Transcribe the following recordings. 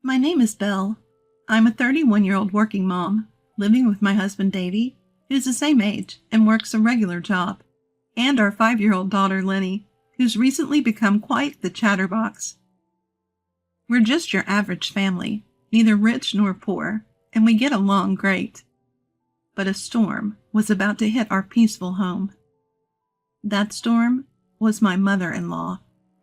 My name is Belle. I'm a 31-year-old working mom, living with my husband Davy, who's the same age and works a regular job, and our 5-year-old daughter Lenny, who's recently become quite the chatterbox. We're just your average family, neither rich nor poor, and we get along great. But a storm was about to hit our peaceful home. That storm was my mother-in-law.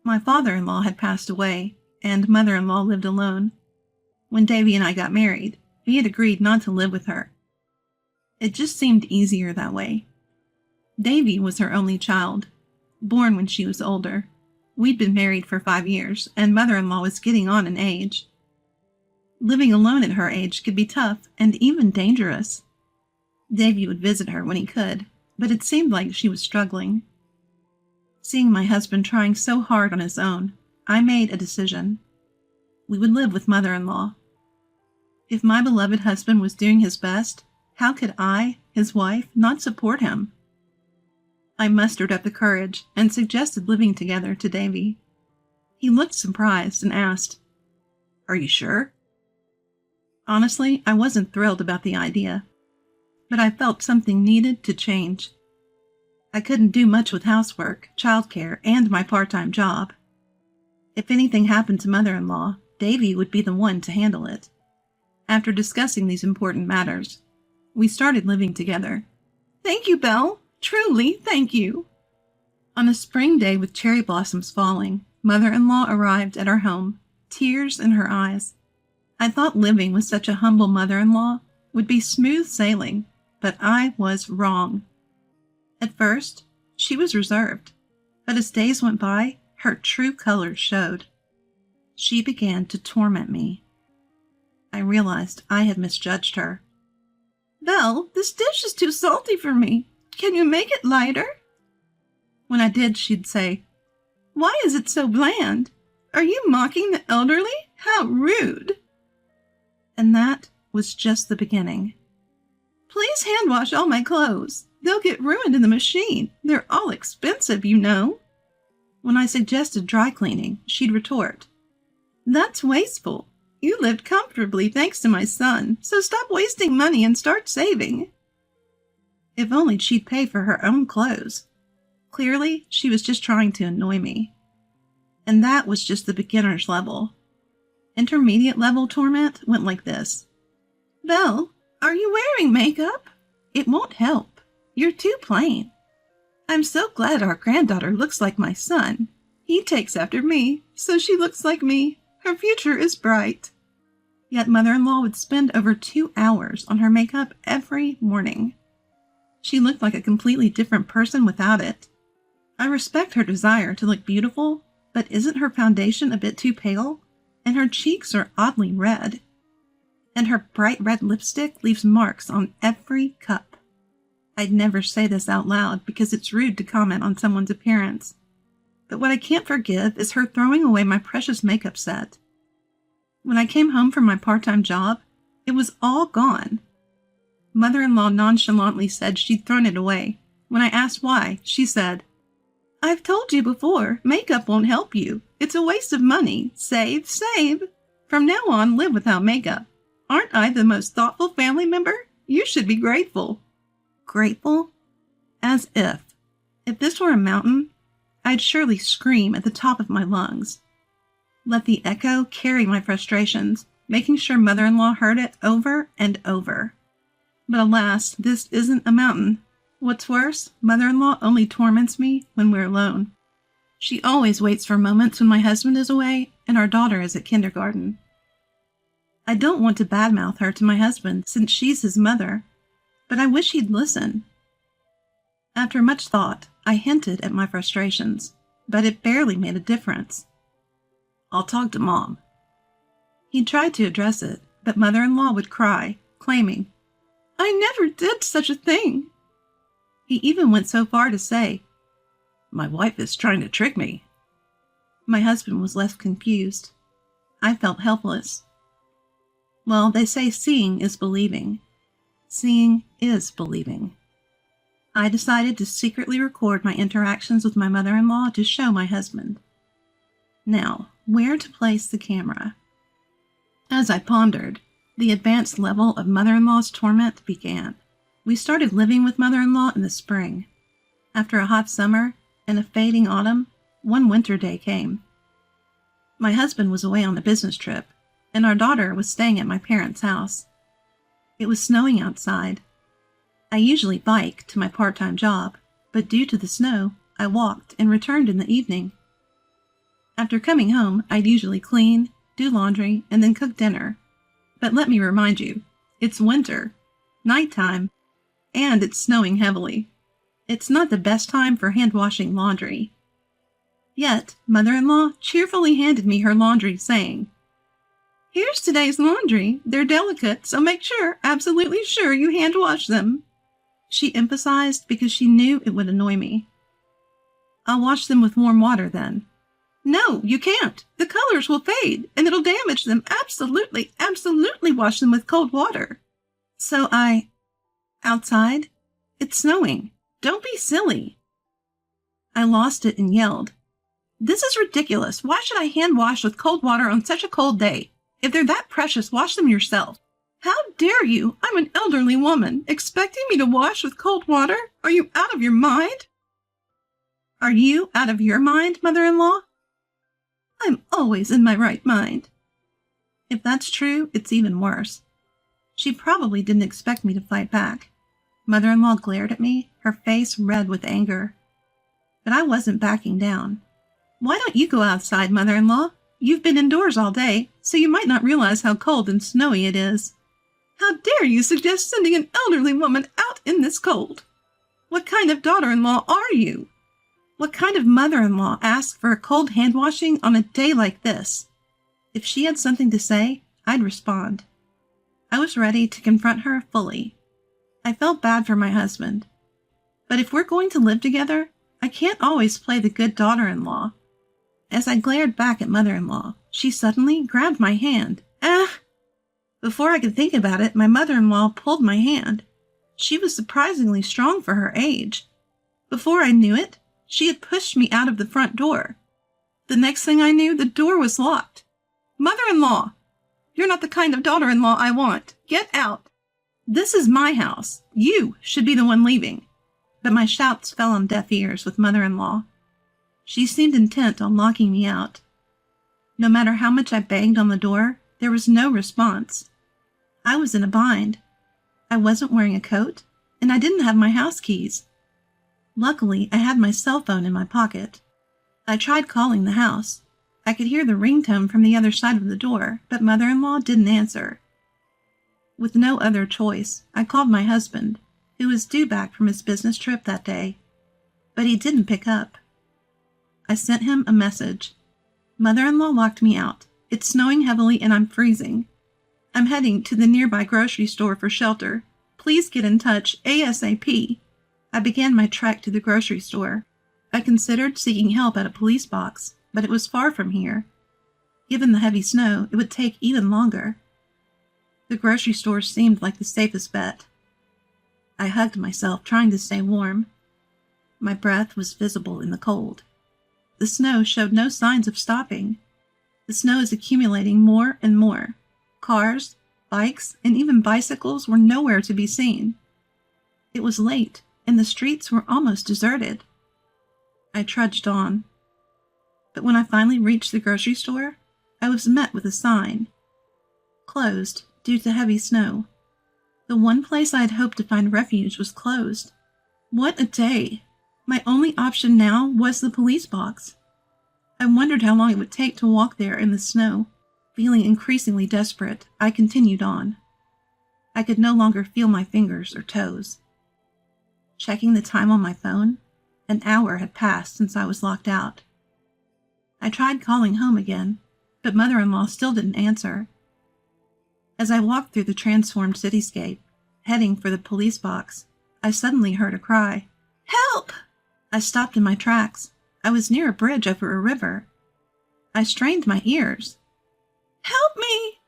My father-in-law had passed away, and mother-in-law lived alone. When Davy and I got married, we had agreed not to live with her. It just seemed easier that way. Davy was her only child, born when she was older. We'd been married for 5 years, and mother-in-law was getting on in age. Living alone at her age could be tough and even dangerous. Davy would visit her when he could, but it seemed like she was struggling. Seeing my husband trying so hard on his own, I made a decision. We would live with mother-in-law. If my beloved husband was doing his best, how could I, his wife, not support him? I mustered up the courage and suggested living together to Davy. He looked surprised and asked, "Are you sure?" Honestly, I wasn't thrilled about the idea, but I felt something needed to change. I couldn't do much with housework, childcare, and my part-time job. If anything happened to mother-in-law, Davy would be the one to handle it. After discussing these important matters, we started living together. Thank you, Belle. Truly, thank you. On a spring day with cherry blossoms falling, mother-in-law arrived at our home, tears in her eyes. I thought living with such a humble mother-in-law would be smooth sailing, but I was wrong. At first, she was reserved, but as days went by, her true colors showed. She began to torment me. I realized I had misjudged her. "Belle, this dish is too salty for me. Can you make it lighter?" When I did, she'd say, "Why is it so bland? Are you mocking the elderly? How rude!" And that was just the beginning. "Please hand wash all my clothes. They'll get ruined in the machine. They're all expensive, you know." When I suggested dry cleaning, she'd retort, "That's wasteful. You lived comfortably thanks to my son, so stop wasting money and start saving." If only she'd pay for her own clothes. Clearly, she was just trying to annoy me. And that was just the beginner's level. Intermediate level torment went like this. "Belle, are you wearing makeup? It won't help. You're too plain. I'm so glad our granddaughter looks like my son. He takes after me, so she looks like me. Her future is bright." Yet mother-in-law would spend over 2 hours on her makeup every morning. She looked like a completely different person without it. I respect her desire to look beautiful, but isn't her foundation a bit too pale? And her cheeks are oddly red. And her bright red lipstick leaves marks on every cup. I'd never say this out loud because it's rude to comment on someone's appearance. But what I can't forgive is her throwing away my precious makeup set. When I came home from my part-time job, it was all gone. Mother-in-law nonchalantly said she'd thrown it away. When I asked why, she said, "I've told you before, makeup won't help you. It's a waste of money. Save, save. From now on, live without makeup. Aren't I the most thoughtful family member? You should be grateful." Grateful? As if. If this were a mountain, I'd surely scream at the top of my lungs. Let the echo carry my frustrations, making sure mother-in-law heard it over and over. But alas, this isn't a mountain. What's worse, mother-in-law only torments me when we're alone. She always waits for moments when my husband is away and our daughter is at kindergarten. I don't want to badmouth her to my husband since she's his mother, but I wish he'd listen. After much thought, I hinted at my frustrations, but it barely made a difference. "I'll talk to Mom." He tried to address it, but mother-in-law would cry, claiming, "I never did such a thing." He even went so far to say, "My wife is trying to trick me." My husband was left confused. I felt helpless. Well, they say seeing is believing. Seeing is believing. I decided to secretly record my interactions with my mother-in-law to show my husband. Now, where to place the camera? As I pondered, the advanced level of mother-in-law's torment began. We started living with mother-in-law in the spring. After a hot summer and a fading autumn, one winter day came. My husband was away on a business trip, and our daughter was staying at my parents' house. It was snowing outside. I usually bike to my part-time job, but due to the snow, I walked and returned in the evening. After coming home, I'd usually clean, do laundry, and then cook dinner. But let me remind you, it's winter, nighttime, and it's snowing heavily. It's not the best time for hand-washing laundry. Yet, mother-in-law cheerfully handed me her laundry, saying, "Here's today's laundry. They're delicate, so make sure, absolutely sure, you hand-wash them." She emphasized because she knew it would annoy me. "I'll wash them with warm water, then." "No, you can't. The colors will fade, and it'll damage them. Absolutely, absolutely wash them with cold water." So outside? It's snowing. Don't be silly. I lost it and yelled, "This is ridiculous. Why should I hand wash with cold water on such a cold day? If they're that precious, wash them yourself." "How dare you? I'm an elderly woman. Expecting me to wash with cold water? Are you out of your mind?" "Are you out of your mind, mother-in-law?" "I'm always in my right mind." If that's true, it's even worse. She probably didn't expect me to fight back. Mother-in-law glared at me, her face red with anger. But I wasn't backing down. "Why don't you go outside, mother-in-law? You've been indoors all day, so you might not realize how cold and snowy it is." "How dare you suggest sending an elderly woman out in this cold? What kind of daughter-in-law are you? What kind of mother-in-law asks for a cold hand-washing on a day like this?" If she had something to say, I'd respond. I was ready to confront her fully. I felt bad for my husband. But if we're going to live together, I can't always play the good daughter-in-law. As I glared back at mother-in-law, she suddenly grabbed my hand. "Ah!" Before I could think about it, my mother-in-law pulled my hand. She was surprisingly strong for her age. Before I knew it, she had pushed me out of the front door. The next thing I knew, the door was locked. "Mother-in-law! You're not the kind of daughter-in-law I want. Get out! This is my house. You should be the one leaving." But my shouts fell on deaf ears with mother-in-law. She seemed intent on locking me out. No matter how much I banged on the door, there was no response. I was in a bind. I wasn't wearing a coat, and I didn't have my house keys. Luckily, I had my cell phone in my pocket. I tried calling the house. I could hear the ringtone from the other side of the door, but mother-in-law didn't answer. With no other choice, I called my husband, who was due back from his business trip that day, but he didn't pick up. I sent him a message. "Mother-in-law locked me out. It's snowing heavily and I'm freezing. I'm heading to the nearby grocery store for shelter. Please get in touch ASAP." I began my trek to the grocery store. I considered seeking help at a police box, but it was far from here. Given the heavy snow, it would take even longer. The grocery store seemed like the safest bet. I hugged myself, trying to stay warm. My breath was visible in the cold. The snow showed no signs of stopping. The snow is accumulating more and more. Cars, bikes, and even bicycles were nowhere to be seen. It was late, and the streets were almost deserted. I trudged on. But when I finally reached the grocery store, I was met with a sign. Closed due to heavy snow. The one place I had hoped to find refuge was closed. What a day! My only option now was the police box. I wondered how long it would take to walk there in the snow. Feeling increasingly desperate, I continued on. I could no longer feel my fingers or toes. Checking the time on my phone, an hour had passed since I was locked out. I tried calling home again, but mother-in-law still didn't answer. As I walked through the transformed cityscape, heading for the police box, I suddenly heard a cry. "Help!" I stopped in my tracks. I was near a bridge over a river. I strained my ears. "Help me!"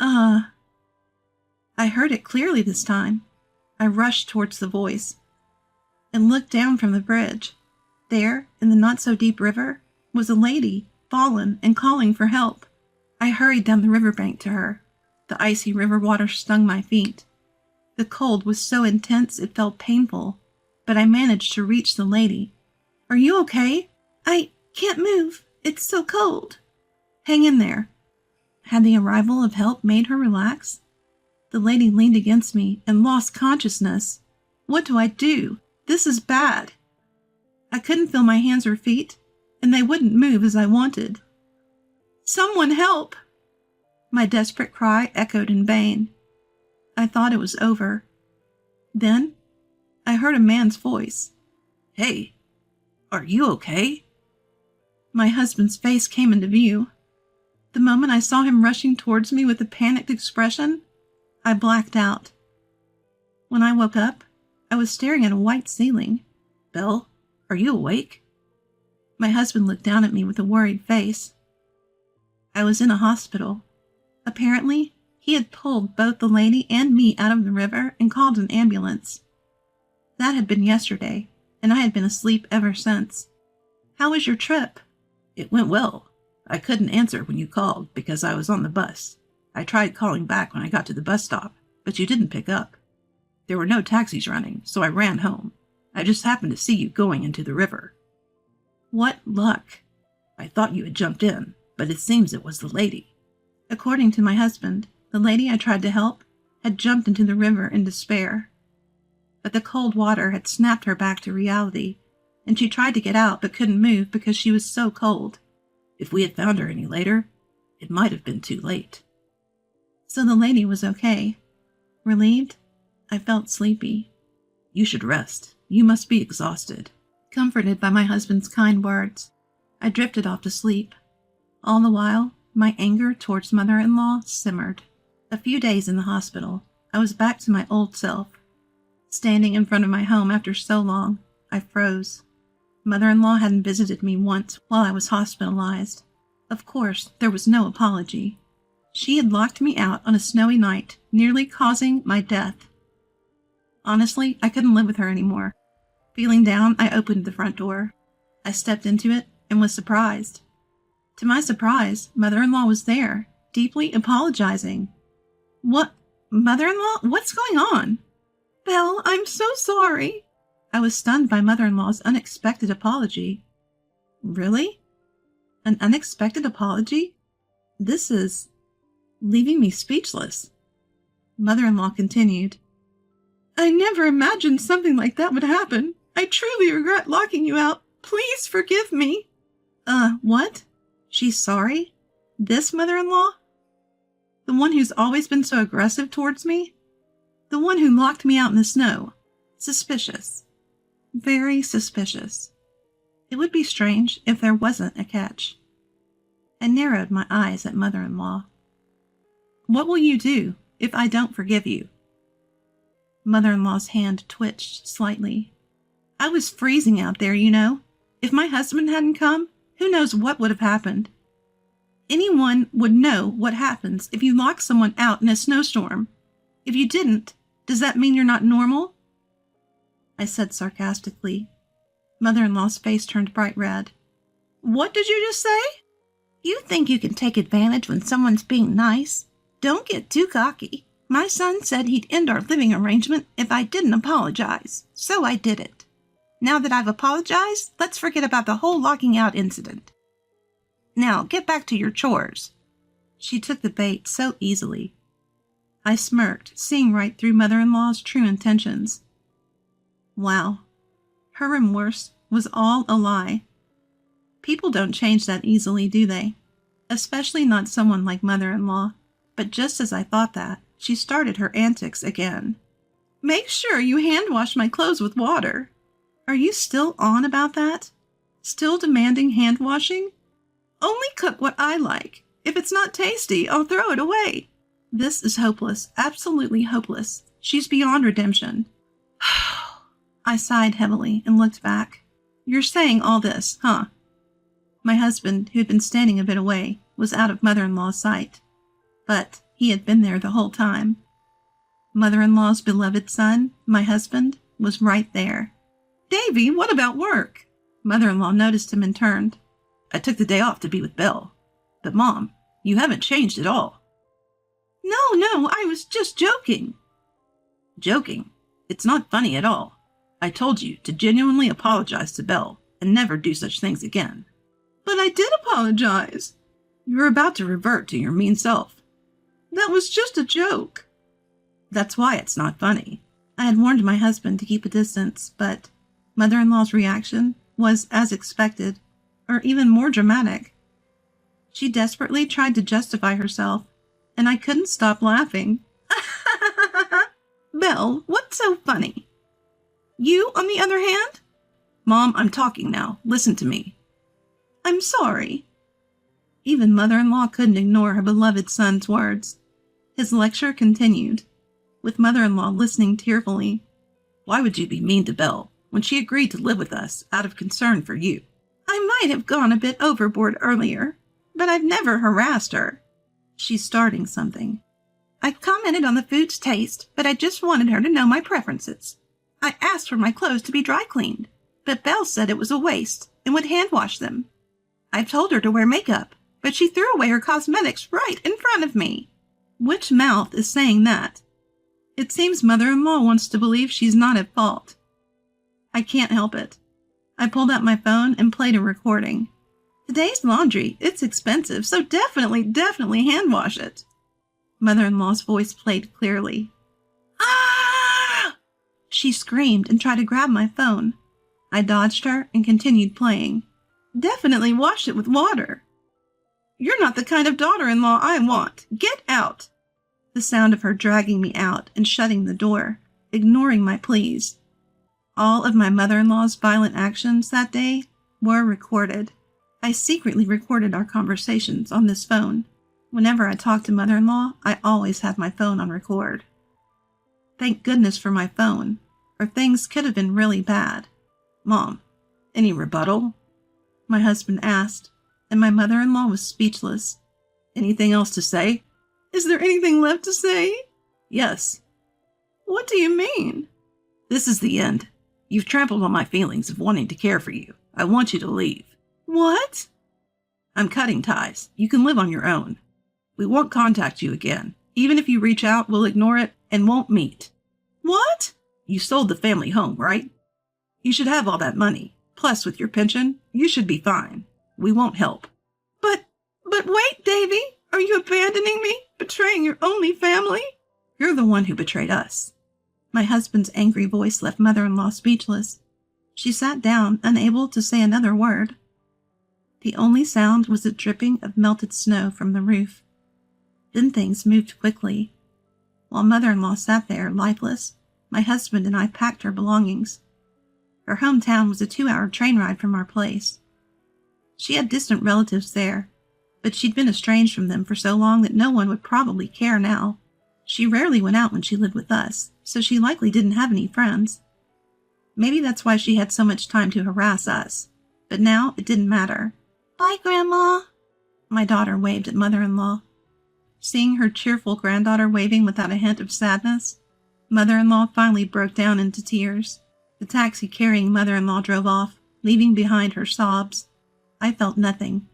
I heard it clearly this time. I rushed towards the voice and looked down from the bridge. There, in the not-so-deep river, was a lady, fallen and calling for help. I hurried down the riverbank to her. The icy river water stung my feet. The cold was so intense it felt painful, but I managed to reach the lady. "Are you okay?" "I can't move. It's so cold." "Hang in there." Had the arrival of help made her relax? The lady leaned against me and lost consciousness. What do I do? This is bad. I couldn't feel my hands or feet, and they wouldn't move as I wanted. "Someone help!" My desperate cry echoed in vain. I thought it was over. Then I heard a man's voice. "Hey, are you okay?" My husband's face came into view. The moment I saw him rushing towards me with a panicked expression, I blacked out. When I woke up, I was staring at a white ceiling. "Belle, are you awake?" My husband looked down at me with a worried face. I was in a hospital. Apparently, he had pulled both the lady and me out of the river and called an ambulance. That had been yesterday, and I had been asleep ever since. "How was your trip?" "It went well. I couldn't answer when you called because I was on the bus. I tried calling back when I got to the bus stop, but you didn't pick up. There were no taxis running, so I ran home. I just happened to see you going into the river." "What luck." "I thought you had jumped in, but it seems it was the lady." According to my husband, the lady I tried to help had jumped into the river in despair. But the cold water had snapped her back to reality, and she tried to get out but couldn't move because she was so cold. If we had found her any later, it might have been too late. So the lady was okay. Relieved, I felt sleepy. "You should rest. You must be exhausted." Comforted by my husband's kind words, I drifted off to sleep. All the while, my anger towards mother-in-law simmered. A few days in the hospital, I was back to my old self. Standing in front of my home after so long, I froze. Mother-in-law hadn't visited me once while I was hospitalized. Of course, there was no apology. She had locked me out on a snowy night, nearly causing my death. Honestly, I couldn't live with her anymore. Feeling down, I opened the front door. I stepped into it and was surprised. To my surprise, mother-in-law was there, deeply apologizing. "What? Mother-in-law? What's going on?" "Belle, I'm so sorry." I was stunned by mother-in-law's unexpected apology. Really? An unexpected apology? This is leaving me speechless. Mother-in-law continued. "I never imagined something like that would happen. I truly regret locking you out. Please forgive me." What? She's sorry? This mother-in-law? The one who's always been so aggressive towards me? The one who locked me out in the snow? Suspicious. Very suspicious. It would be strange if there wasn't a catch. I narrowed my eyes at mother-in-law. "What will you do if I don't forgive you?" Mother-in-law's hand twitched slightly. "I was freezing out there, you know. If my husband hadn't come, who knows what would have happened? Anyone would know what happens if you lock someone out in a snowstorm. If you didn't, does that mean you're not normal?" I said sarcastically. Mother-in-law's face turned bright red. "What did you just say?" "You think you can take advantage when someone's being nice? Don't get too cocky. My son said he'd end our living arrangement if I didn't apologize, so I did it. Now that I've apologized, let's forget about the whole locking out incident. Now, get back to your chores." She took the bait so easily. I smirked, seeing right through mother-in-law's true intentions. Wow. Her remorse was all a lie. People don't change that easily, do they? Especially not someone like mother-in-law. But just as I thought that, she started her antics again. "Make sure you hand-wash my clothes with water." Are you still on about that? Still demanding hand-washing? "Only cook what I like. If it's not tasty, I'll throw it away." This is hopeless, absolutely hopeless. She's beyond redemption. I sighed heavily and looked back. "You're saying all this, huh?" My husband, who had been standing a bit away, was out of mother-in-law's sight. But he had been there the whole time. Mother-in-law's beloved son, my husband, was right there. "Davy, what about work?" Mother-in-law noticed him and turned. "I took the day off to be with Belle. But, Mom, You haven't changed at all. No, I was just joking. Joking? It's not funny at all. I told you to genuinely apologize to Belle and never do such things again. But I did apologize. You're about to revert to your mean self. That was just a joke. That's why it's not funny. I had warned my husband to keep a distance, but mother-in-law's reaction was as expected, or even more dramatic. She desperately tried to justify herself, and I couldn't stop laughing. Belle, what's so funny? You, on the other hand? Mom, I'm talking now. Listen to me. I'm sorry. Even mother-in-law couldn't ignore her beloved son's words. His lecture continued, with mother-in-law listening tearfully. Why would you be mean to Belle when she agreed to live with us out of concern for you? I might have gone a bit overboard earlier, but I've never harassed her. She's starting something. I commented on the food's taste, but I just wanted her to know my preferences. I asked for my clothes to be dry cleaned, but Belle said it was a waste and would hand wash them. I told her to wear makeup, but she threw away her cosmetics right in front of me. Which mouth is saying that? It seems mother-in-law wants to believe she's not at fault. I can't help it. I pulled out my phone and played a recording. Today's laundry, it's expensive, so definitely hand wash it. Mother-in-law's voice played clearly. Ah! She screamed and tried to grab my phone. I dodged her and continued playing. Definitely wash it with water. You're not the kind of daughter-in-law I want. Get out. The sound of her dragging me out and shutting the door, ignoring my pleas. All of my mother-in-law's violent actions that day were recorded. I secretly recorded our conversations on this phone. Whenever I talked to mother-in-law, I always had my phone on record. Thank goodness for my phone, or things could have been really bad. Mom, any rebuttal? My husband asked, and my mother-in-law was speechless. Anything else to say? Is there anything left to say? Yes. What do you mean? This is the end. You've trampled on my feelings of wanting to care for you. I want you to leave. What? I'm cutting ties. You can live on your own. We won't contact you again. Even if you reach out, we'll ignore it and won't meet. What? You sold the family home, right? You should have all that money. Plus, with your pension, you should be fine. We won't help. But wait, Davy. Are you abandoning me? Betraying your only family? You're the one who betrayed us. My husband's angry voice left mother-in-law speechless. She sat down, unable to say another word. The only sound was the dripping of melted snow from the roof. Then things moved quickly. While mother-in-law sat there, lifeless, my husband and I packed her belongings. Her hometown was a 2-hour train ride from our place. She had distant relatives there, but she'd been estranged from them for so long that no one would probably care now. She rarely went out when she lived with us, so she likely didn't have any friends. Maybe that's why she had so much time to harass us, but now it didn't matter. Bye, Grandma. My daughter waved at mother-in-law. Seeing her cheerful granddaughter waving without a hint of sadness, mother-in-law finally broke down into tears. The taxi carrying mother-in-law drove off, leaving behind her sobs. I felt nothing.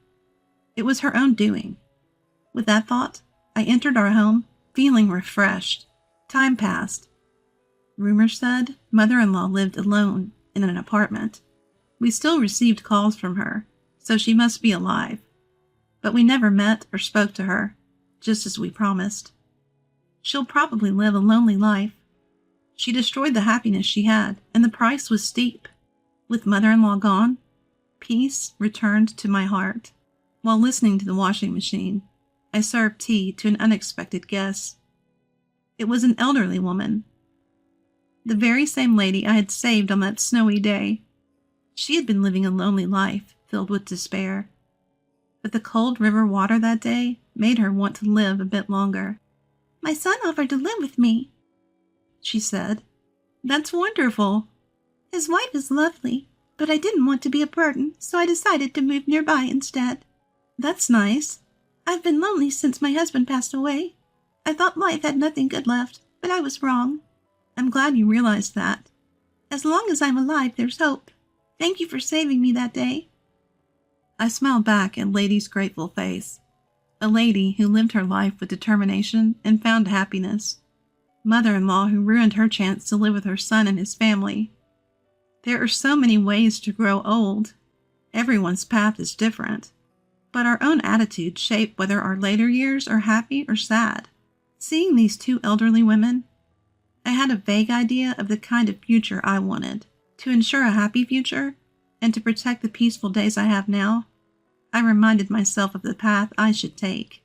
It was her own doing. With that thought, I entered our home, feeling refreshed. Time passed. Rumors said mother-in-law lived alone in an apartment. We still received calls from her, so she must be alive. But we never met or spoke to her, just as we promised. She'll probably live a lonely life. She destroyed the happiness she had, and the price was steep. With mother-in-law gone, peace returned to my heart. While listening to the washing machine, I served tea to an unexpected guest. It was an elderly woman. The very same lady I had saved on that snowy day. She had been living a lonely life, filled with despair. But the cold river water that day made her want to live a bit longer. My son offered to live with me, she said. That's wonderful. His wife is lovely, but I didn't want to be a burden, so I decided to move nearby instead. That's nice. I've been lonely since my husband passed away. I thought life had nothing good left, but I was wrong. I'm glad you realized that. As long as I'm alive, there's hope. Thank you for saving me that day. I smiled back at Lady's grateful face. a lady who lived her life with determination and found happiness, mother-in-law who ruined her chance to live with her son and his family. There are so many ways to grow old. Everyone's path is different, but our own attitudes shape whether our later years are happy or sad. Seeing these two elderly women, I had a vague idea of the kind of future I wanted. To ensure a happy future, and to protect the peaceful days I have now, I reminded myself of the path I should take.